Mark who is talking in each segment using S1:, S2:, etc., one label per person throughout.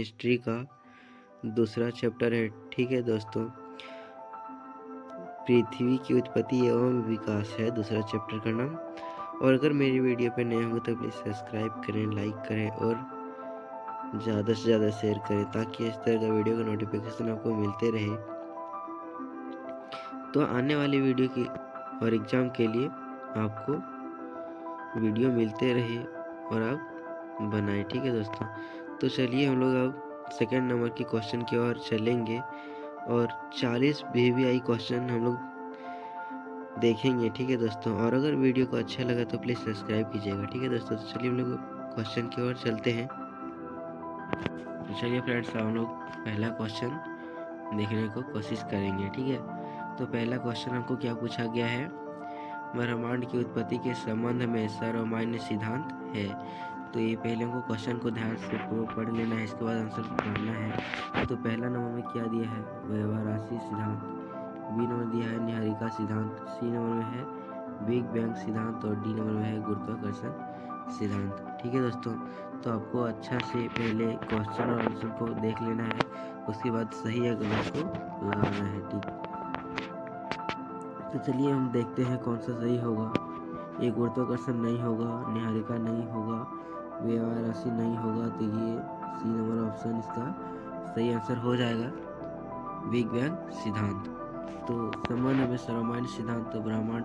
S1: History का दूसरा chapter है। ठीक है दोस्तों, पृथ्वी की उत्पत्ति एवं विकास है दूसरा चैप्टर का नाम। और अगर मेरी वीडियो पे नए होंगे तो प्लीज़ सब्सक्राइब करें, लाइक करें और ज़्यादा से ज़्यादा शेयर करें ताकि इस तरह का वीडियो का नोटिफिकेशन आपको मिलते रहे। तो आने वाली वीडियो की और एग्ज़ाम के लिए आपको वीडियो मिलते रहे और आप बनाएं। ठीक है दोस्तों, तो चलिए हम लोग अब सेकंड नंबर की क्वेश्चन की ओर चलेंगे और 40 VVI क्वेश्चन हम लोग देखेंगे। ठीक है दोस्तों, और अगर वीडियो को अच्छा लगा तो प्लीज़ सब्सक्राइब कीजिएगा। ठीक है दोस्तों, तो चलिए हम लोग क्वेश्चन की ओर चलते हैं। तो चलिए फ्रेंड्स, हम लोग पहला क्वेश्चन देखने को कोशिश करेंगे। ठीक है, तो पहला क्वेश्चन हमको क्या पूछा गया है, ब्रह्मांड की उत्पत्ति के संबंध में सर्वमान्य सिद्धांत है। तो ये पहले हमको क्वेश्चन को ध्यान से पढ़ लेना है, इसके बाद आंसर पढ़ना है। तो पहला नंबर में क्या दिया है, व्यवहाराशी सिद्धांत। बी नंबर दिया है निहारिका सिद्धांत। सी नंबर में है बिग बैंग सिद्धांत और डी नंबर में है गुरुत्वाकर्षण सिद्धांत। ठीक है दोस्तों, तो आपको अच्छा से पहले क्वेश्चन और आंसर को देख लेना है, उसके बाद सही या गलत को लगाना है। ठीक, तो चलिए हम देखते हैं कौन सा सही होगा। ये गुरुत्वाकर्षण नहीं होगा, निहारिका नहीं होगा, व्यवहार राशि नहीं होगा, तो ये सी नंबर ऑप्शन इसका सही आंसर हो जाएगा, बिग बैंग सिद्धांत। तो संबंध में सर्वमान्य सिद्धांत, तो ब्रह्मांड,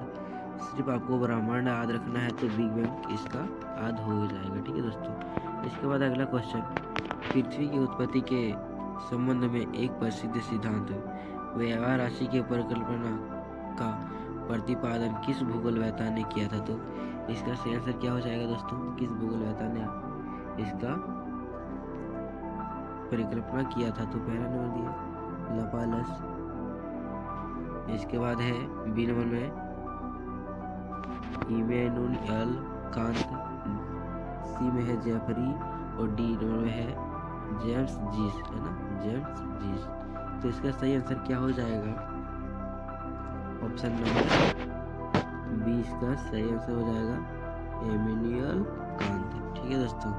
S1: सिर्फ आपको ब्रह्मांड याद रखना है तो बिग बैंग इसका याद हो जाएगा। ठीक है दोस्तों, इसके बाद अगला क्वेश्चन, पृथ्वी की उत्पत्ति के संबंध में एक प्रसिद्ध सिद्धांत व्यवहार राशि के परिकल्पना का प्रतिपादन किस भूगोलवेत्ता ने किया था। तो इसका सही आंसर क्या हो जाएगा दोस्तों, किस भूगोलवेत्ता ने इसका परिकल्पना किया था। तो पहला नंबर दिया लाप्लास, इसके बाद है बी नंबर में इमैनुएल कांत, सी में है जेफरी और डी नंबर में है जेम्स जीस, है ना, जेम्स जीस। तो इसका सही आंसर क्या हो जाएगा, ऑप्शन नंबर बी इसका सही आंसर हो जाएगा, इमैनुएल कांत। ठीक है दोस्तों,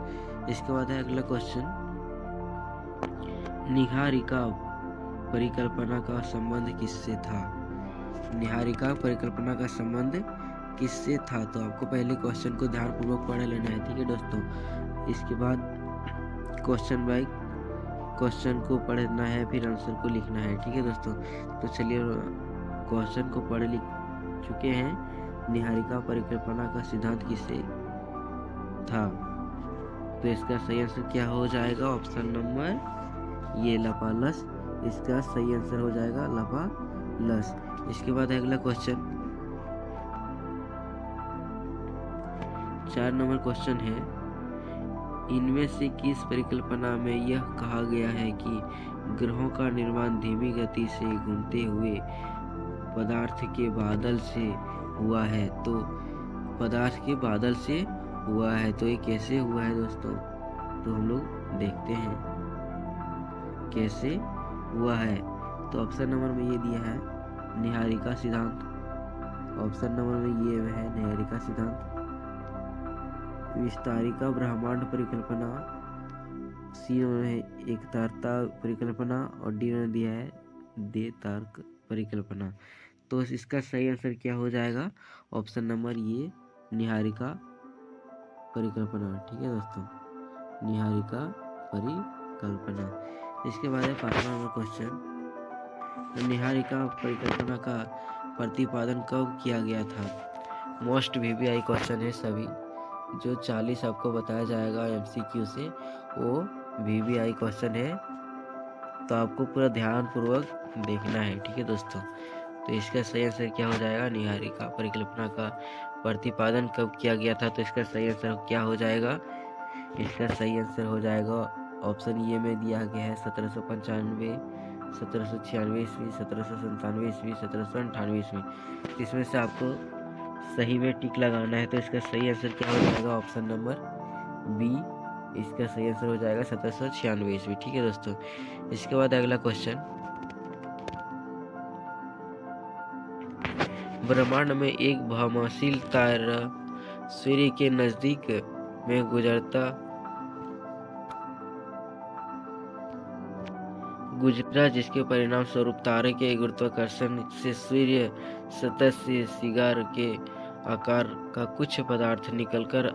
S1: इसके बाद है अगला क्वेश्चन, निहारिका परिकल्पना का संबंध किससे था। निहारिका परिकल्पना का संबंध किससे था। तो आपको पहले क्वेश्चन को ध्यानपूर्वक पढ़ लेना है। ठीक है दोस्तों, इसके बाद क्वेश्चन बाय क्वेश्चन को पढ़ना है, फिर आंसर को लिखना है। ठीक है दोस्तों, तो चलिए क्वेश्चन को पढ़ लिख चुके हैं, निहारिका परिकल्पना का सिद्धांत किससे था। तो इसका सही आंसर क्या हो जाएगा, ऑप्शन नंबर ये लाप्लास, इसका सही आंसर हो जाएगा लाप्लास। इसके बाद अगला क्वेश्चन 4 नंबर क्वेश्चन है, इनमें से किस परिकल्पना में यह कहा गया है कि ग्रहों का निर्माण धीमी गति से घूमते हुए पदार्थ के बादल से हुआ है। तो पदार्थ के बादल से हुआ है, तो ये कैसे हुआ है दोस्तों, तो हम लोग देखते हैं कैसे हुआ है। तो ऑप्शन नंबर में ये दिया है निहारिका सिद्धांत, ऑप्शन नंबर में ये है निहारिका सिद्धांत, विस्तारिका ब्रह्मांड परिकल्पना, सी नंबर में एक तारता परिकल्पना और डी नंबर दिया है दे तार्क परिकल्पना। तो इसका सही आंसर क्या हो जाएगा, ऑप्शन नंबर ये निहारिका परिकल्पना। ठीक है दोस्तों, निहारिका परिकल्पना। इसके बाद है 5वां नंबर क्वेश्चन, निहारिका परिकल्पना का प्रतिपादन कब किया गया था। मोस्ट VVI क्वेश्चन है, सभी जो 40 आपको बताया जाएगा MCQ से वो VVI क्वेश्चन है, तो आपको पूरा ध्यान पूर्वक देखना है। ठीक है दोस्तों, तो इसका सही आंसर क्या हो जाएगा, निहारिका परिकल्पना का प्रतिपादन कब किया गया था। तो इसका सही आंसर क्या हो जाएगा, इसका सही आंसर हो जाएगा ऑप्शन ये में दिया गया है 1795, 1796 ईस्वी, 1797 ईस्वी, 1798 ईस्वी। इसमें से आपको सही में टिक लगाना है। तो इसका सही आंसर क्या हो जाएगा, ऑप्शन नंबर बी, इसका सही आंसर हो जाएगा 1796 ईस्वी। ठीक है दोस्तों, इसके बाद अगला क्वेश्चन, ब्रह्मांड में एक भ्रमणशील तारा सूर्य के नजदीक में गुजरता गुजरा, जिसके परिणाम स्वरूप तारे के गुरुत्वाकर्षण से सूर्य सतह से सिगार के आकार का कुछ पदार्थ निकलकर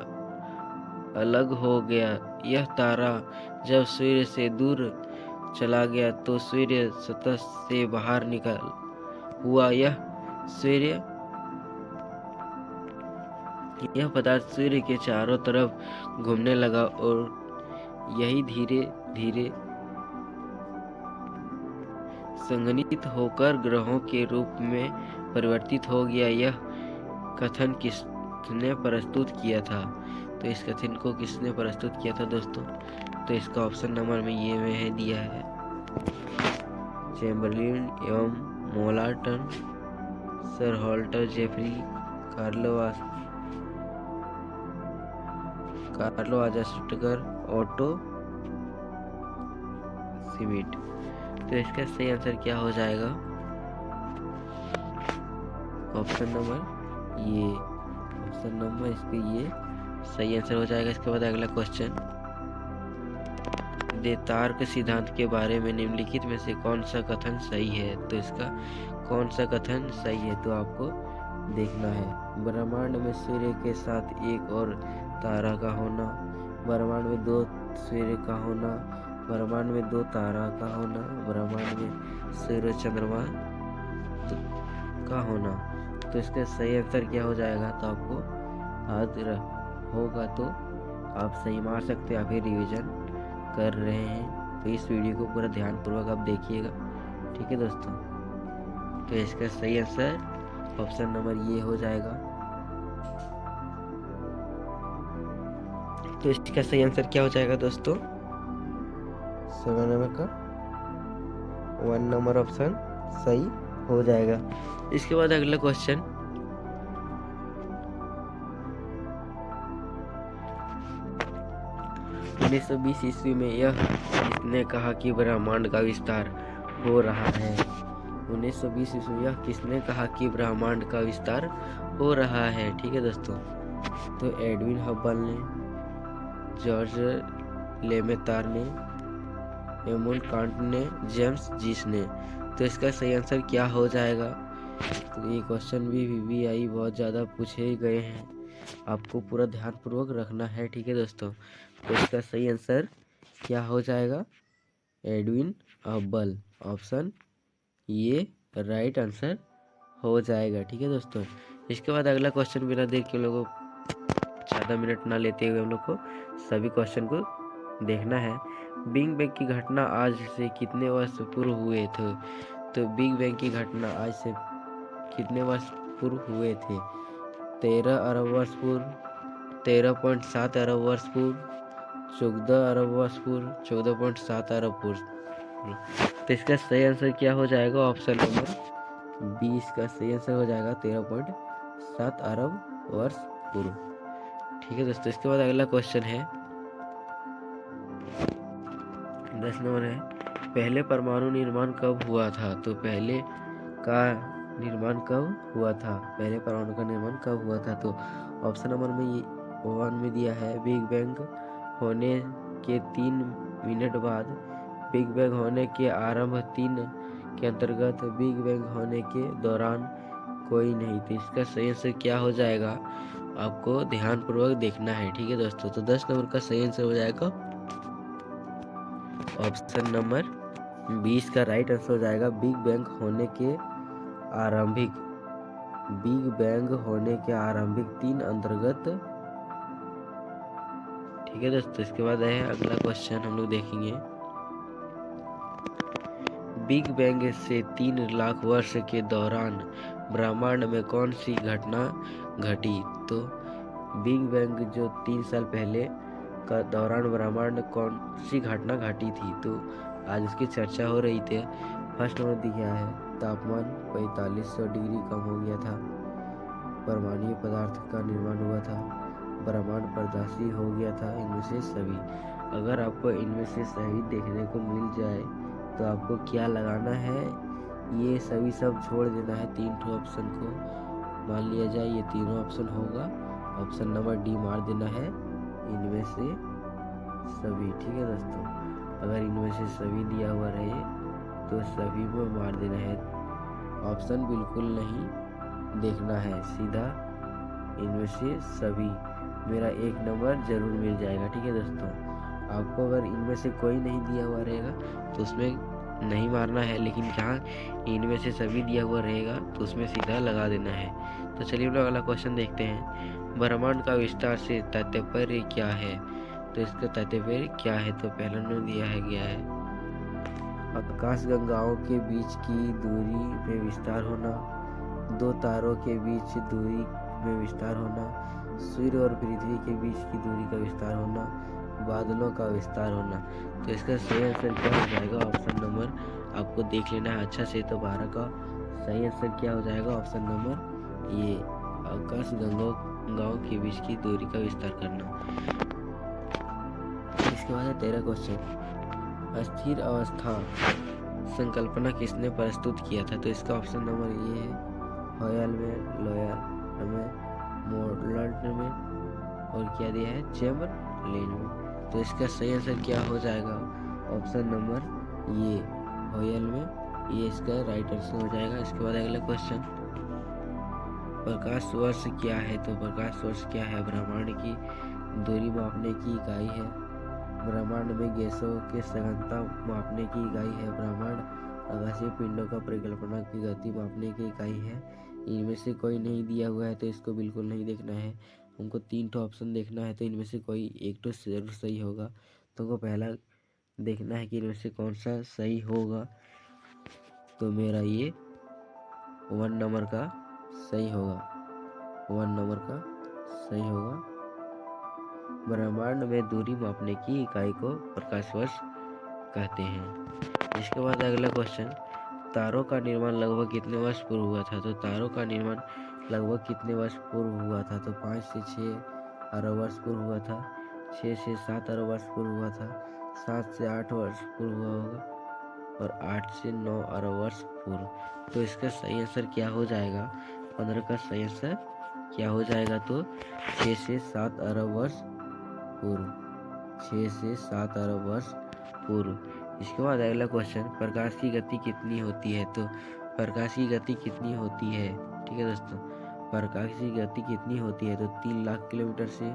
S1: अलग हो गया। यह तारा जब सूर्य से दूर चला गया तो सूर्य सतह से बाहर निकल हुआ। यह पदार्थ सूर्य के चारों तरफ घूमने लगा और यही धीरे धीरे संघनित होकर ग्रहों के रूप में परिवर्तित हो गया। यह कथन किसने प्रस्तुत किया था? तो इस कथन को किसने प्रस्तुत किया था दोस्तों? तो इसका ऑप्शन नंबर में ये में है दिया है चैम्बरलिन एवं मोलाटन, सर हॉल्टर, जेफरी, कार्लो आजास्टकर, ऑटो सिमिट। तो इसका सही आंसर क्या हो जाएगा? ऑप्शन नंबर इसके ये सही आंसर हो जाएगा। इसके बाद अगला क्वेश्चन, देतार्क सिद्धांत के बारे में निम्नलिखित में से कौन सा कथन सही है? तो इसका कौन सा कथन सही है तो आपको देखना है। ब्रह्मांड में सूर्य के साथ एक और तारा का होना, ब्रह्मांड में दो सूर्य का होना, ब्रह्मांड में दो तारा का होना, ब्रह्मांड में सूर्य चंद्रमा का होना। तो इसका सही आंसर क्या हो जाएगा? तो आपको याद होगा तो आप सही मार सकते हैं। आप ही रिवीजन कर रहे हैं तो इस वीडियो को पूरा ध्यान पूर्वक आप देखिएगा, ठीक है दोस्तों। तो इसका सही आंसर ऑप्शन नंबर ये हो जाएगा। तो इसका सही आंसर क्या हो जाएगा दोस्तों? 7 नंबर का 1 नंबर ऑप्शन सही हो जाएगा। इसके बाद अगला क्वेश्चन, उन्नीस 1920 ईस्वी में यह किसने कहा कि ब्रह्मांड का विस्तार हो रहा है? 1920 ईस्वी में यह किसने कहा कि ब्रह्मांड का विस्तार हो रहा है? ठीक है दोस्तों। तो एडविन हबल ने, जॉर्ज लेमेतार ने, एमुल कांट ने, जेम्स जीस ने। तो इसका सही आंसर क्या हो जाएगा? तो ये क्वेश्चन भी VVI बहुत ज़्यादा पूछे गए हैं, आपको पूरा ध्यान पूर्वक रखना है, ठीक है दोस्तों। तो इसका सही आंसर क्या हो जाएगा? एडविन हबल, ऑप्शन ये राइट आंसर हो जाएगा, ठीक है दोस्तों। इसके बाद अगला क्वेश्चन, बिना देर के लोगों ज़्यादा मिनट ना लेते हुए हम लोग को सभी क्वेश्चन को देखना है। बिग बैंग की घटना आज से कितने वर्ष पूर्व हुए थे? तो बिग बैंग की घटना आज से कितने वर्ष पूर्व हुए थे? 13 अरब वर्ष पूर्व, 13.7 अरब वर्ष पूर्व, 14 अरब वर्ष पूर्व, 14.7 अरब पूर्व। तो इसका सही आंसर क्या हो जाएगा? ऑप्शन नंबर 20 का सही आंसर हो जाएगा 13.7 अरब वर्ष पूर्व, ठीक है दोस्तों। इसके बाद अगला क्वेश्चन है 10 नंबर है, पहले परमाणु निर्माण कब हुआ था? तो पहले का निर्माण कब हुआ था? पहले परमाणु का निर्माण कब हुआ था? तो ऑप्शन नंबर में 1 में दिया है, बिग बैंग होने के 3 मिनट बाद, बिग बैंग होने के आरंभ 3 के अंतर्गत, बिग बैंग होने के दौरान कोई नहीं। तो इसका सही आंसर क्या हो जाएगा? आपको ध्यान पूर्वक देखना है, ठीक है दोस्तों। तो 10 नंबर का सही आंसर हो जाएगा ऑप्शन नंबर 20 का राइट आंसर हो जाएगा बिग बैंग होने के आरंभिक, बिग बैंग होने के आरंभिक 3 अंतर्गत, ठीक है दोस्तों। इसके बाद है अगला क्वेश्चन, हम लोग देखेंगे बिग बैंग से 3 लाख वर्ष के दौरान ब्रह्मांड में कौन सी घटना घटी? तो बिग बैंग जो 3 साल पहले का दौरान ब्रह्मांड कौन सी घटना घटी थी? तो आज इसकी चर्चा हो रही थी। फर्स्ट नंबर दिया है, तापमान 4500 डिग्री कम हो गया था, परमाणु पदार्थ का निर्माण हुआ था, ब्रह्मांड पारदर्शी हो गया था, इनमें से सभी। अगर आपको इनमें से सही देखने को मिल जाए तो आपको क्या लगाना है? ये सभी सब छोड़ देना है, 3 ऑप्शन को मान लिया जाए ये तीनों ऑप्शन होगा, ऑप्शन नंबर डी मार देना है, इनमें से सभी, ठीक है दोस्तों। अगर इनमें से सभी दिया हुआ रहे तो सभी में मार देना है। ऑप्शन बिल्कुल नहीं देखना है, सीधा इनमें से सभी, मेरा 1 नंबर जरूर मिल जाएगा। ठीक है दोस्तों, आपको अगर इनमें से कोई नहीं दिया हुआ रहेगा तो उसमें नहीं मारना है, लेकिन जहाँ इनमें से सभी दिया हुआ रहेगा तो उसमें सीधा लगा देना है। तो चलिए हम लोग अगला क्वेश्चन देखते हैं। ब्रह्मांड का विस्तार से तात्पर्य क्या है? तो इसका तात्पर्य क्या है? तो पहला नंबर दिया है गया है आकाश गंगाओं के बीच की दूरी में विस्तार होना, 2 तारों के बीच दूरी में विस्तार होना, सूर्य और पृथ्वी के बीच की दूरी का विस्तार होना, बादलों का विस्तार होना। तो इसका सही आंसर क्या हो जाएगा? ऑप्शन नंबर आपको देख लेना है अच्छा से। तो 12 का सही आंसर क्या हो जाएगा? ऑप्शन नंबर ये, आकाश गंगाओं के बीच की दूरी का विस्तार करना। इसके बाद है 13 क्वेश्चन। अस्थिर अवस्था संकल्पना किसने प्रस्तुत किया था? तो इसका ऑप्शन नंबर ये है, हॉयल में, लॉयर में, मोरलैंड में, और क्या दिया है? चैम्बरलेन में। तो इसका सही आंसर क्या हो जाएगा? ऑप्शन नंबर ये, हॉयल में, ये इसका राइट आंसर हो जाएगा। इसके बाद अगला क्वेश्चन, प्रकाश वर्ष क्या है? तो प्रकाश वर्ष क्या है? ब्रह्मांड की दूरी मापने की इकाई है, ब्रह्मांड में गैसों के सघनता मापने की इकाई है, ब्रह्मांड आकाशीय पिंडों का परिकल्पना की गति मापने की इकाई है। इनमें से कोई नहीं दिया हुआ है तो इसको बिल्कुल नहीं देखना है। हमको 3 ठो ऑप्शन देखना है, तो इनमें से कोई एक तो जरूर सही होगा। तो हमको पहला देखना है कि इनमें से कौन सा सही होगा। तो मेरा ये 1 नंबर का सही होगा, 1 नंबर का सही होगा। ब्रह्मांड में दूरी मापने की इकाई को प्रकाश वर्ष कहते हैं। इसके बाद अगला क्वेश्चन, तारों का निर्माण लगभग कितने वर्ष पूर्व हुआ था? तो तारों का निर्माण लगभग कितने वर्ष पूर्व हुआ था? तो 5 से 6 अरब वर्ष पूर्व हुआ था, 6 से 7 अरब वर्ष पूर्व हुआ था, 7 से 8 वर्ष पूर्व हुआ होगा, और 8 से 9 अरब वर्ष पूर्व। तो इसका सही आंसर क्या हो जाएगा? 15 का सही आंसर क्या हो जाएगा? तो 6 से 7 अरब वर्ष पूर्व, 6 से 7 अरब वर्ष पूर्व। इसके बाद अगला क्वेश्चन, प्रकाश की गति कितनी होती है? तो प्रकाश की गति कितनी होती है? ठीक है दोस्तों, प्रकाश की गति कितनी होती है? तो 3 लाख किलोमीटर से,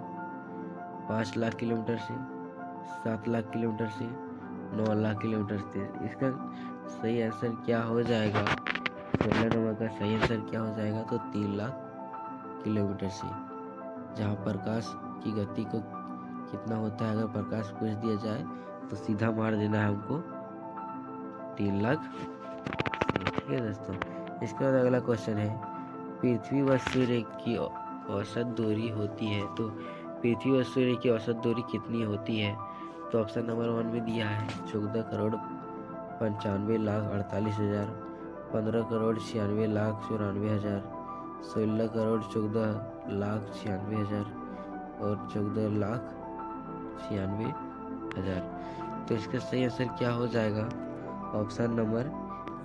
S1: 5 लाख किलोमीटर से, 7 लाख किलोमीटर से, 9 लाख किलोमीटर से। इसका सही आंसर क्या हो जाएगा? 16 नंबर का सही आंसर क्या हो जाएगा? तो 3 लाख किलोमीटर से। जहाँ प्रकाश की गति को कितना होता है, अगर प्रकाश पूछ दिया जाए तो सीधा मार देना है हमको 3 लाख। ठीक है दोस्तों, इसके बाद अगला क्वेश्चन है, पृथ्वी व सूर्य की औसत दूरी होती है। तो पृथ्वी और सूर्य की औसत दूरी कितनी होती है? तो ऑप्शन नंबर 1 में दिया है 14 करोड़ 95 लाख 48 हज़ार, 15 करोड़ 96 लाख 94 हज़ार, 16 करोड़ 14 लाख 96 हज़ार, और 14 लाख 96 हज़ार। तो इसका सही आंसर क्या हो जाएगा? ऑप्शन नंबर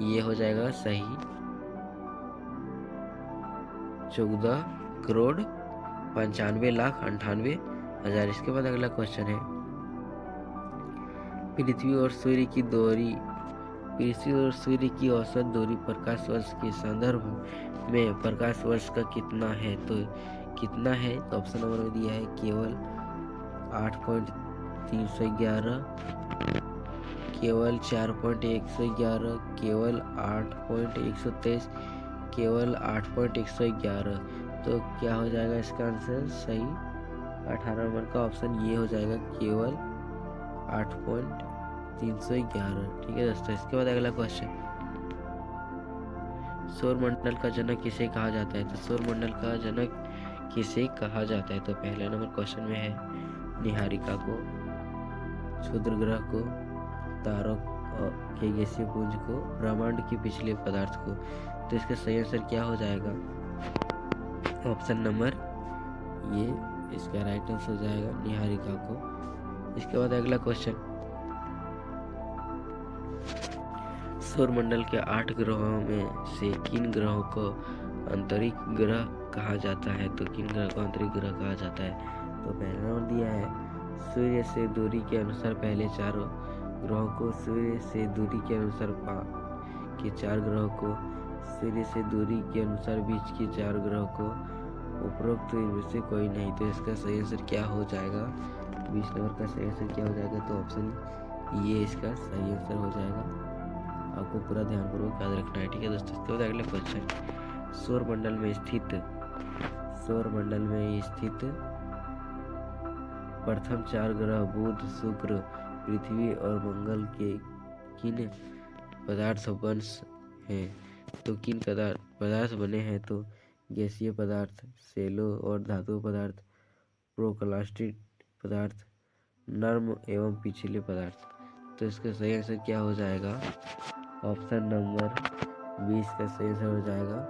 S1: ये हो जाएगा सही, 14 करोड़ 95 लाख 98 हज़ार। इसके बाद अगला क्वेश्चन है, पृथ्वी और सूर्य की दूरी, पृथ्वी और सूर्य की औसत दूरी प्रकाश वर्ष के संदर्भ में प्रकाश वर्ष का कितना है? तो कितना है? तो ऑप्शन नंबर में दिया है केवल 8.311, केवल 4.111, केवल 8.123, केवल 8.111। तो क्या हो जाएगा इसका आंसर सही? 18 नंबर का ऑप्शन ये हो जाएगा, केवल 8.311। ठीक है दोस्तों, इसके बाद अगला क्वेश्चन, सौरमंडल का जनक किसे कहा जाता है? तो सौरमंडल का जनक किसे कहा जाता है? तो पहला नंबर क्वेश्चन में है निहारिका को, क्षुद्र ग्रह को, तारों के गैसीय पुंज को, ब्रह्मांड के पिछले पदार्थ को। तो इसका सही आंसर क्या हो जाएगा? ऑप्शन नंबर ये इसका राइट आंसर हो जाएगा, निहारिका को। इसके बाद अगला क्वेश्चन, सौरमंडल के 8 ग्रहों में से किन ग्रहों को अंतरिक्ष ग्रह कहा जाता है? तो किन ग्रह को अंतरिक्ष ग्रह कहा जाता है? तो पहला नंबर दिया है, सूर्य से दूरी के अनुसार पहले 4 ग्रहों को सूर्य से दूरी के अनुसार के 4 ग्रहों को सूर्य से दूरी के अनुसार बीच के 4 ग्रहों को उपरोक्त इनमें से कोई नहीं। तो इसका सही आंसर क्या हो जाएगा? 20 नंबर का सही आंसर क्या हो जाएगा? तो ऑप्शन ये इसका सही आंसर हो जाएगा। आपको पूरा ध्यानपूर्वक याद रखना है, ठीक है दोस्तों। इसके बाद अगला क्वेश्चन, सौरमंडल में स्थित प्रथम 4 ग्रह बुध, शुक्र, पृथ्वी और मंगल के किन पदार्थ बन हैं? तो किन पदार्थ बने हैं? तो गैसीय पदार्थ, सेलो और धातु पदार्थ, प्रोक्लास्टिक पदार्थ, नर्म एवं पिछले पदार्थ। तो इसका सही आंसर क्या हो जाएगा? ऑप्शन नंबर 20 का सही आंसर हो जाएगा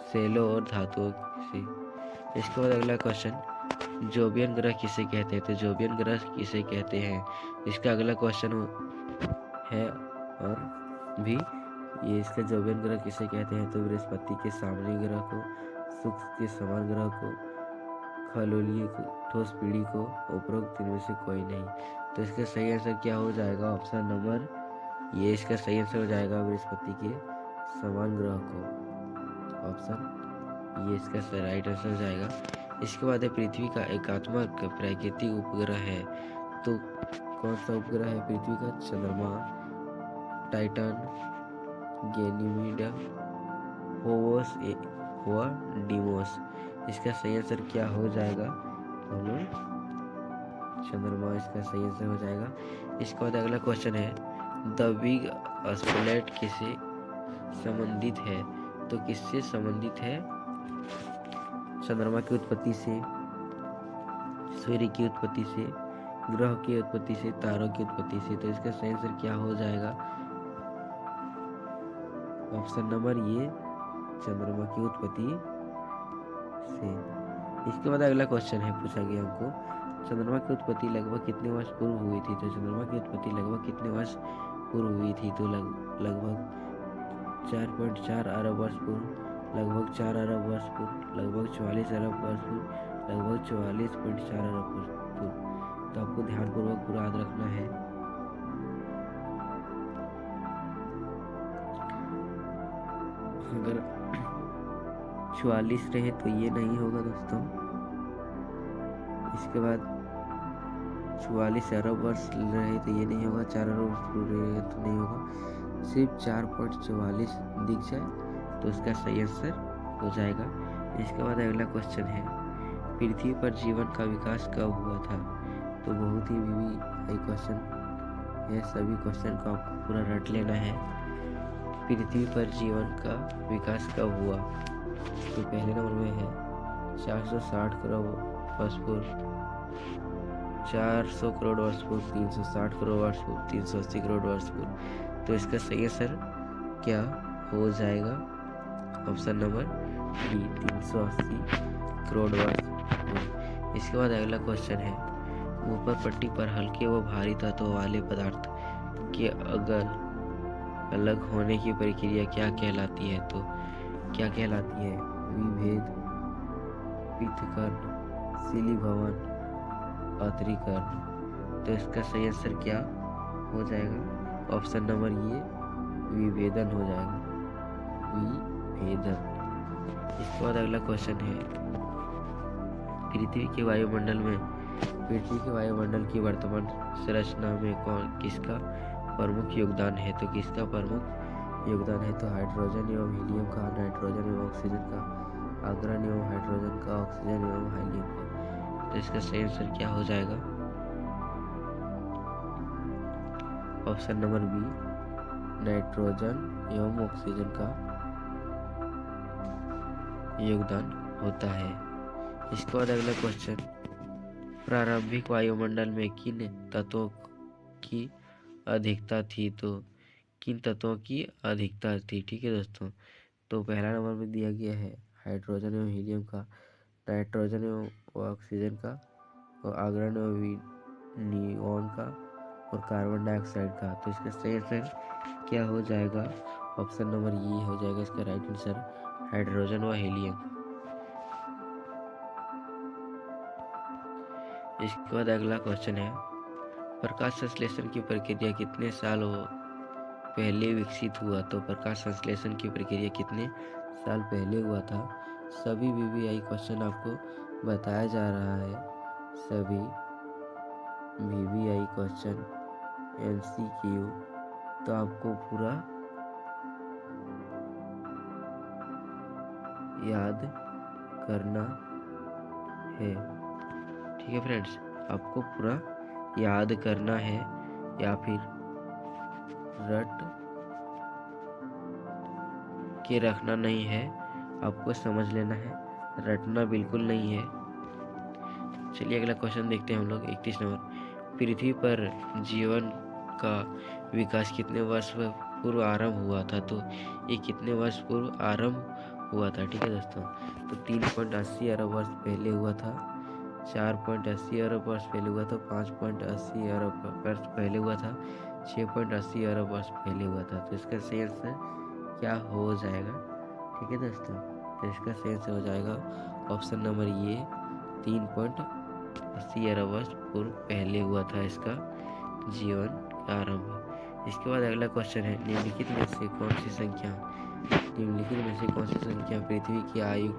S1: सेलो और धातुओं से। इसके बाद अगला क्वेश्चन, जोबियन ग्रह किसे कहते हैं? तो जोबियन ग्रह किसे कहते हैं? इसका अगला क्वेश्चन है और भी ये इसका जोबियन ग्रह किसे कहते हैं? तो बृहस्पति के सामने ग्रह को, शुक्र के समान ग्रह को, खगोलीय ठोस पीढ़ी को, उपरोक्त इनमें से कोई नहीं। तो इसका सही आंसर क्या हो जाएगा? ऑप्शन नंबर ये इसका सही आंसर हो जाएगा बृहस्पति के समान ग्रह को। ऑप्शन ये इसका राइट आंसर हो जाएगा। इसके बाद है पृथ्वी का एकात्मक प्राकृतिक उपग्रह है। तो कौन सा उपग्रह है पृथ्वी का? चंद्रमा, टाइटन, गैनीमेड, फोबोस व डीमोस। इसका सही आंसर क्या हो जाएगा? चंद्रमा इसका सही आंसर हो जाएगा। इसके बाद अगला क्वेश्चन है, द बिग स्प्लैट किससे संबंधित है? तो किससे संबंधित है? चंद्रमा की उत्पत्ति से, सूर्य की उत्पत्ति से, ग्रह की उत्पत्ति से, तारों की उत्पत्ति से। तो इसका सही आंसर क्या हो जाएगा? ऑप्शन नंबर ये चंद्रमा की उत्पत्ति से। इसके बाद अगला क्वेश्चन है, पूछा गया हमको, चंद्रमा की उत्पत्ति लगभग कितने वर्ष पूर्व हुई थी? तो चंद्रमा की उत्पत्ति लगभग कितने वर्ष पूर्व हुई थी? तो लगभग 4.4 अरब वर्ष पूर्व, लगभग 4 अरब वर्ष पूर्व, लगभग 44 अरब वर्ष पूर्व, लगभग 44.4 अरब वर्ष पूर्व। तो आपको ध्यानपूर्वक पूरा याद रखना है। अगर 44 रहे तो ये नहीं होगा दोस्तों। इसके बाद 44 अरब वर्ष रहे तो ये नहीं होगा, 4 अरब वर्ष पूरे रहे तो नहीं होगा। सिर्फ 4.44 दिख जाए तो उसका सही आंसर हो जाएगा। इसके बाद अगला क्वेश्चन है, पृथ्वी पर जीवन का विकास कब हुआ था? तो बहुत ही हाई क्वेश्चन है, सभी क्वेश्चन को आपको पूरा रट लेना है। पृथ्वी पर जीवन का विकास कब हुआ? तो पहले नंबर में है 460 करोड़ वर्ष पूर्व, 400 करोड़ वर्ष पूर्व, 360 करोड़ वर्ष पूर्व, 380 करोड़ वर्ष पूर्व। तो इसका सही आंसर क्या हो जाएगा? ऑप्शन नंबर डी 380 करोड़ वर्ष पूर्व। इसके बाद अगला क्वेश्चन है, ऊपर पट्टी पर हल्के व भारी तत्वों वाले पदार्थ के अलग होने की प्रक्रिया क्या कहलाती है? तो क्या कहलाती है? विभेद, पृथक्करण, शिलीभवन, अतरीकरण। तो इसका सही आंसर क्या हो जाएगा? ऑप्शन नंबर ये विभेदन हो जाएगा, विभेदन। इसके बाद अगला क्वेश्चन है, पृथ्वी के वायुमंडल की वर्तमान संरचना में किसका प्रमुख योगदान है? तो किसका प्रमुख योगदान है? तो हाइड्रोजन एवं हीलियम का, नाइट्रोजन एवं ऑक्सीजन का, आर्गन एवं हाइड्रोजन का, ऑक्सीजन एवं हीलियम का। तो इसका सही आंसर क्या हो जाएगा? ऑप्शन नंबर बी नाइट्रोजन एवं ऑक्सीजन का योगदान होता है। इसके बाद अगला क्वेश्चन, प्रारंभिक वायुमंडल में किन तत्वों की अधिकता थी? तो किन तत्वों की अधिकता थी? ठीक है दोस्तों। तो पहला नंबर में दिया गया है हाइड्रोजन एवं हीलियम का, नाइट्रोजन एवं ऑक्सीजन का, और आर्गन एवं नियॉन का, और कार्बन डाइऑक्साइड का। तो इसका सही आंसर क्या हो जाएगा? ऑप्शन नंबर ये हो जाएगा इसका राइट आंसर, हाइड्रोजन व हीलियम। इसके बाद अगला क्वेश्चन है, प्रकाश संश्लेषण की प्रक्रिया कितने साल पहले विकसित हुआ? तो प्रकाश संश्लेषण की प्रक्रिया कितने साल पहले हुआ था? सभी VVI क्वेश्चन आपको बताया जा रहा है। सभी VVI क्वेश्चन MCQ तो आपको पूरा याद करना है। ठीक है फ्रेंड्स, आपको पूरा याद करना है या फिर रट के रखना नहीं है, आपको समझ लेना है, रटना बिल्कुल नहीं है। चलिए अगला क्वेश्चन देखते हैं हम लोग। 31 नंबर, पृथ्वी पर जीवन का विकास कितने वर्ष पूर्व आरंभ हुआ था? तो ये कितने वर्ष पूर्व आरंभ हुआ था? ठीक है दोस्तों, तो 3.80 अरब वर्ष पहले हुआ था, 4.80 अरब वर्ष पहले हुआ था, 5.80 अरब वर्ष पहले हुआ था, 6.80 अरब वर्ष पहले हुआ था। तो इसका सही आंसर क्या हो जाएगा? ठीक है दोस्तों, तो इसका सही आंसर हो जाएगा ऑप्शन नंबर ये, 3.80 अरब वर्ष पूर्व पहले हुआ था इसका जीवन का आरंभ। इसके बाद अगला क्वेश्चन है, निम्नलिखित में से कौन सी संख्या पृथ्वी की आयु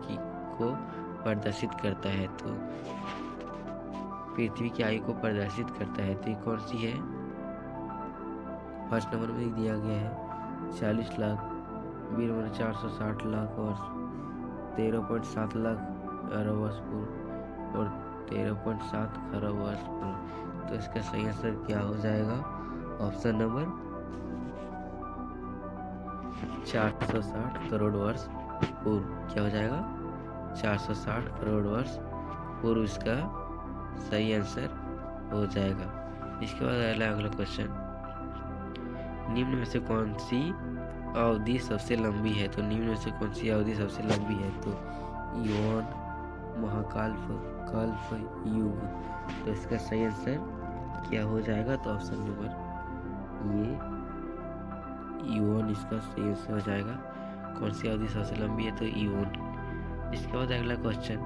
S1: को प्रदर्शित करता है? तो पृथ्वी की आयु को प्रदर्शित करता है तो ये कौन सी है? फर्स्ट नंबर में दिया गया है 40 लाख, बी नंबर 460 लाख वर्ष, 13.7 लाख अरब वर्ष पूर्व और 13.7 खरब वर्ष पूर्व। तो इसका सही आंसर क्या हो जाएगा? ऑप्शन नंबर 460 करोड़ वर्ष पूर्व। क्या हो जाएगा? 460 करोड़ वर्ष पूर्व इसका सही आंसर हो जाएगा। इसके बाद अगला क्वेश्चन, निम्न में से कौन सी अवधि सबसे लंबी है? तो निम्न में से कौन सी अवधि सबसे लंबी है? तो यौन, महाकल्प, युग। तो इसका सही आंसर क्या हो जाएगा? तो ऑप्शन नंबर ये यौन इसका सही आंसर हो जाएगा। कौन सी अवधि सबसे लंबी है? तो यौन। इसके बाद अगला क्वेश्चन,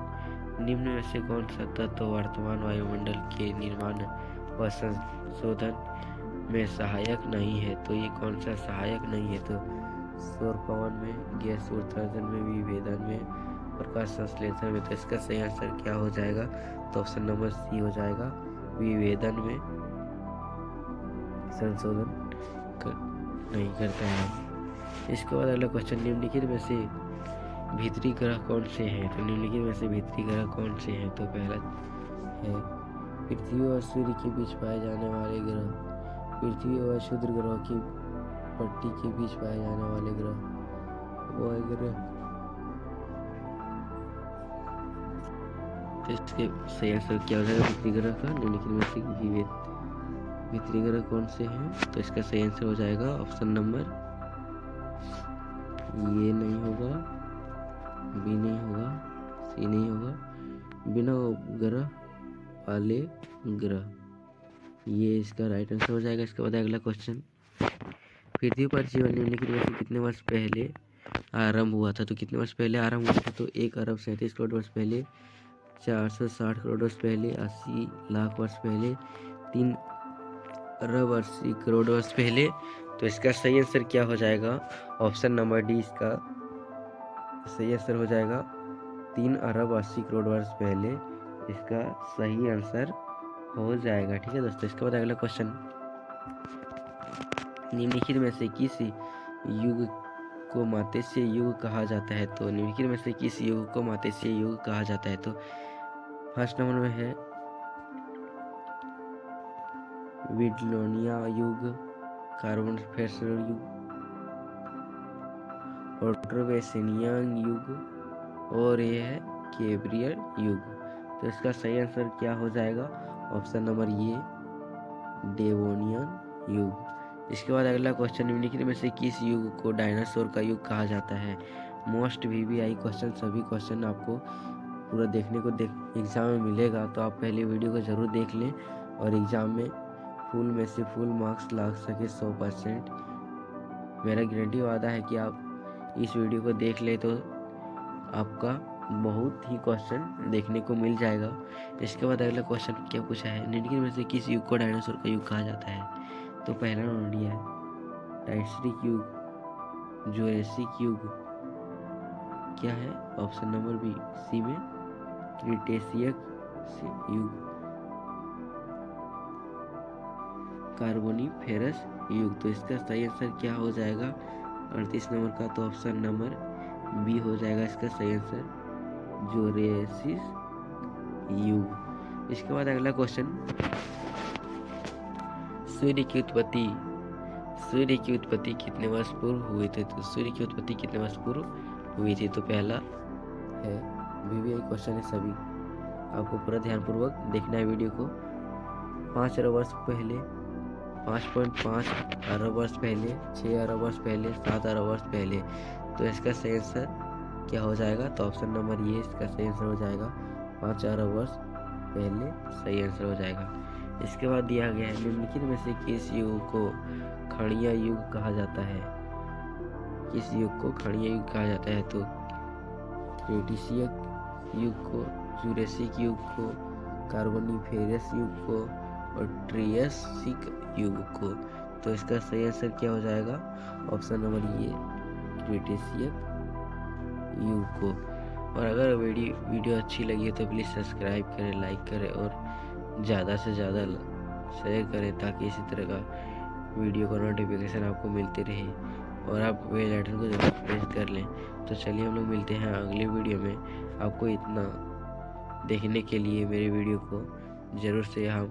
S1: निम्न में से कौन सा तत्व वर्तमान वायुमंडल के निर्माण व संशोधन में सहायक नहीं है? तो ये कौन सा सहायक नहीं है? तो सौर पवन में, गैस उत्सर्जन में, विभेदन में, प्रकाश संश्लेषण में। तो इसका सही आंसर क्या हो जाएगा? तो ऑप्शन नंबर सी हो जाएगा, विभेदन में संशोधन नहीं करता है। इसके बाद अगला क्वेश्चन, निम्नलिखित में से भीतरी ग्रह कौन से हैं? तो निम्नलिखित में से भीतरी ग्रह कौन से हैं? तो पहला है पृथ्वी और सूर्य के बीच पाए जाने वाले ग्रह, पृथ्वी और क्षुद्र ग्रहों की पट्टी के बीच पाए जाने वाले ग्रह, वह ग्रह। तो इसके सही आंसर क्या हो जाएगा भीतरी ग्रह का? निम्नलिखित में से भीतरी ग्रह कौन से हैं? तो इसका सही आंसर हो जाएगा ऑप्शन नंबर ये नहीं होगा, बी नहीं होगा, सी नहीं होगा, बिना उपग्रह वाले ग्रह, ये इसका राइट आंसर हो जाएगा। इसके बाद अगला क्वेश्चन, पृथ्वी पर जीवन निम्नलिखित में से कितने वर्ष पहले आरंभ हुआ था? तो कितने वर्ष पहले आरंभ हुआ था? तो 1 अरब 37 करोड़ वर्ष पहले, 460 करोड़ वर्ष पहले, 80 लाख वर्ष पहले, 3 अरब 80 करोड़ वर्ष पहले। तो इसका सही आंसर क्या हो जाएगा? ऑप्शन नंबर डी इसका सही आंसर हो जाएगा, 3 अरब 80 करोड़ वर्ष पहले इसका सही आंसर हो जाएगा। ठीक है दोस्तों, इसके बाद अगला क्वेश्चन, निम्नलिखित में से किस युग को मातेश्य युग कहा जाता है? तो निम्नलिखित में से किस युग को मातेश्य युग कहा जाता है? तो फर्स्ट नंबर में है विडलोनिया युग, कार्बोनिफेरस युग, ऑर्डोवेसिनियन युग और ये है कैम्ब्रियन युग। तो इसका सही आंसर क्या हो जाएगा? ऑप्शन नंबर ये डेवोनियन युग। इसके बाद अगला क्वेश्चन, निम्नलिखित में से किस युग को डायनासोर का युग कहा जाता है? मोस्ट VVI क्वेश्चन, सभी क्वेश्चन आपको पूरा देखने को एग्जाम में मिलेगा, तो आप पहले वीडियो को ज़रूर देख लें और एग्ज़ाम में फुल में से फुल मार्क्स ला सके 100%। मेरा गारंटी वादा है कि आप इस वीडियो को देख ले तो आपका बहुत ही क्वेश्चन देखने को मिल जाएगा। इसके बाद अगला क्वेश्चन क्या पूछा है, निम्नलिखित में से किस युग को डायनासोर का युग कहा जाता है? तो पहला नंबर दिया है टाइटरिक युग, जुरासिक युग क्या है? ऑप्शन नंबर बी सी में क्रिटेशियस युग, कार्बोनिफेरस युग। तो इसका सही आंसर क्या हो जाएगा 38 नंबर का? तो ऑप्शन नंबर बी हो जाएगा इसका सही आंसर, जुरासिक युग। इसके बाद अगला क्वेश्चन, सूर्य की उत्पत्ति कितने वर्ष पूर्व हुई थी? तो सूर्य की उत्पत्ति कितने वर्ष पूर्व हुई थी? तो पहला है, VVI क्वेश्चन है, सभी आपको पूरा ध्यानपूर्वक देखना है वीडियो को। 5 अरब वर्ष पहले, 5.5 अरब वर्ष पहले, 6 अरब वर्ष पहले, 7 अरब वर्ष पहले। तो इसका सही आंसर क्या हो जाएगा? तो ऑप्शन नंबर ये इसका सही आंसर हो जाएगा, 5 अरब वर्ष पहले सही आंसर हो जाएगा। इसके बाद दिया गया है, निम्नलिखित में से किस युग को खड़िया युग कहा जाता है? किस युग को खड़िया युग कहा जाता है? तो क्रिटेशियस युग को, जुरासिक युग को, कार्बोनिफेरस युग को और ट्रियासिक युग को। तो इसका सही आंसर क्या हो जाएगा? ऑप्शन नंबर ये क्रिटेशियस युग को। और अगर वीडियो अच्छी लगी हो तो प्लीज़ सब्सक्राइब करें, लाइक करें और ज़्यादा से ज़्यादा शेयर करें, ताकि इसी तरह का वीडियो का नोटिफिकेशन आपको मिलते रहे और आप बेल आइकन को जरूर प्रेस कर लें। तो चलिए हम लोग मिलते हैं अगले वीडियो में। आपको इतना देखने के लिए मेरे वीडियो को ज़रूर से यहाँ